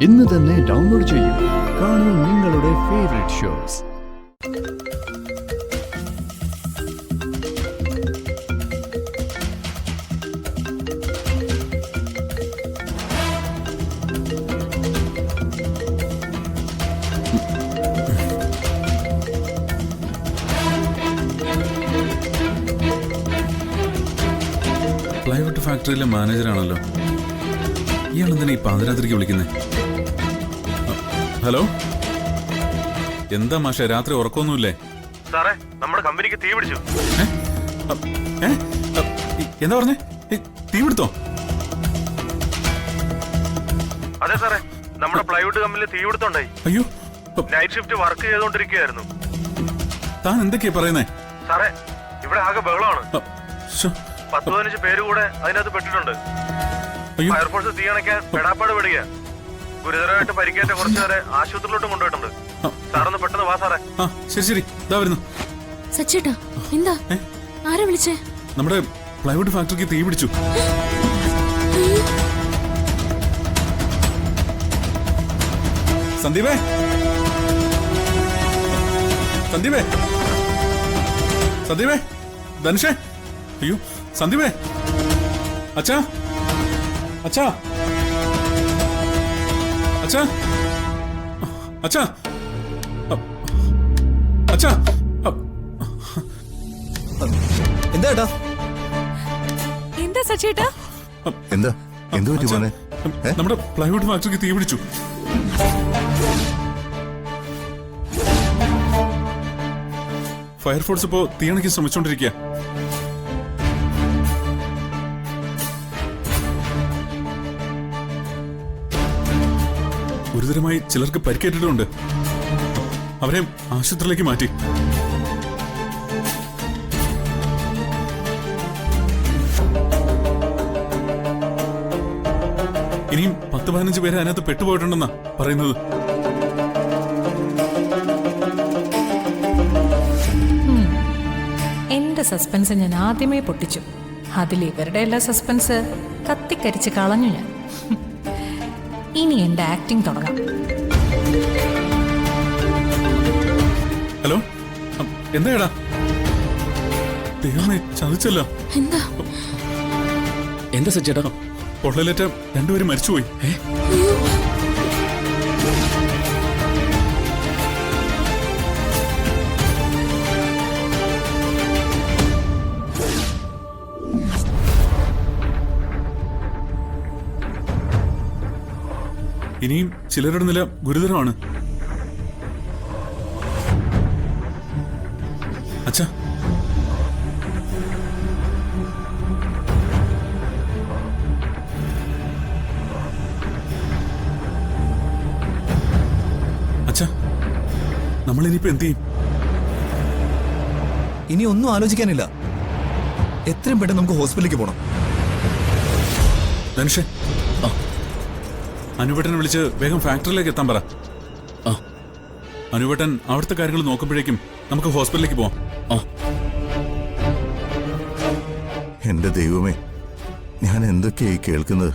ഇന്ന് തന്നെ ഡൗൺലോഡ് ചെയ്യൂ. കാണൂ നിങ്ങളുടെ ഫേവറേറ്റ് ഷോസ്. പ്ലൈവുഡ് ഫാക്ടറിയിലെ മാനേജറാണല്ലോ. ഇയാൾ എന്തിനാ ഈ പാതിരാത്രിക്ക് വിളിക്കുന്നത്? ഹലോ, എന്താ മാഷെ, രാത്രി ഉറക്കമൊന്നുമില്ലേ? സാറേ, നമ്മുടെ കമ്പനിക്ക് തീ പിടിച്ചു. എന്താ പറഞ്ഞേ? തീ പിടുത്തോ? അതെ സാറേ, നമ്മുടെ പ്ലൈവുഡ് കമ്പനിയിൽ തീ പിടുത്തുണ്ടായി. അയ്യോ, നൈറ്റ് ഷിഫ്റ്റ് വർക്ക് ചെയ്തോണ്ടിരിക്കുകയായിരുന്നു. താൻ എന്തൊക്കെയാ പറയുന്നേ? സാറേ, ഇവിടെ ആകെ ബഹളമാണ്. 10-15 പേര് കൂടെ അതിനകത്ത് പെട്ടിട്ടുണ്ട്. ഫയർഫോഴ്സ് തീ അണയ്ക്കാൻ പെടാപ്പാട് പെടുക. ഗുരുതരമായിട്ട് പരിക്കേറ്റ കുറച്ചുപേരെ ആശുപത്രിയിലോട്ടും കൊണ്ടുപോയിട്ടുണ്ട്. സാറൊന്ന് പെട്ടെന്ന് വാ സാറേ. ശരി, ഇതാ വരുന്നു. സച്ചേട്ടാ, എന്താ? ആരാ വിളിച്ചേ? നമ്മുടെ പ്ലൈവുഡ് ഫാക്ടറിക്ക് തീ പിടിച്ചു. സന്ദീപേ, സന്ദീപേ, സന്ദീപേ, ധനുഷേ, അയ്യോ സന്ദീപേ, അച്ഛാ, അച്ഛാ, അച്ഛാ, അച്ഛാ, അച്ഛാ. എന്താ ഏട്ടാ? എന്താ സച്ചേട്ടാ? എന്താ എന്ത് പറ്റി മോനെ? നമ്മുടെ പ്ലൈവുഡ് ഫാക്ടറിക്ക് തീ പിടിച്ചു. ഫയർഫോഴ്സ് ഇപ്പോ തീയണയ്ക്ക് ശ്രമിച്ചോണ്ടിരിക്കുക. ഗുരുതരമായി ചിലർക്ക് പരിക്കേറ്റിട്ടുണ്ട്. അവരെ ആശുപത്രിയിലേക്ക് മാറ്റി. ഇനിയും 10-15 പേര് അതിനകത്ത് പെട്ടുപോയിട്ടുണ്ടെന്നാ പറയുന്നത്. എന്റെ സസ്പെൻസ് ഞാൻ ആദ്യമേ പൊട്ടിച്ചു. അതിൽ ഇവരുടെ എല്ലാ സസ്പെൻസ് കത്തിക്കരിച്ച് കളഞ്ഞു ഞാൻ. ഇനി എന്റെ ആക്ടിങ് തുടങ്ങാം. ഹലോ, എന്താടാ? ദൈവമേ, ചതിച്ചല്ലോ. എന്താ എന്താ സച്ചേട്ടാ? പൊള്ളലേറ്റ 2 പേര് മരിച്ചുപോയി. ഇനിയും ചിലരുടെ നില ഗുരുതരമാണ്. അച്ഛാ, അച്ഛാ, നമ്മളിനിയിപ്പോ എന്ത് ചെയ്യും? ഇനി ഒന്നും ആലോചിക്കാനില്ല. എത്രയും പെട്ടെന്ന് നമുക്ക് ഹോസ്പിറ്റലിലേക്ക് പോകണം. ധനുഷേ, അനുവേട്ടനെ വിളിച്ച് വേഗം ഫാക്ടറിയിലേക്ക് എത്താൻ പറ. അനുവേട്ടൻ അവിടുത്തെ കാര്യങ്ങൾ നോക്കുമ്പോഴേക്കും നമുക്ക് ഹോസ്പിറ്റലിലേക്ക് പോവാം. എന്റെ ദൈവമേ, ഞാൻ എന്തൊക്കെയായി കേൾക്കുന്നത്?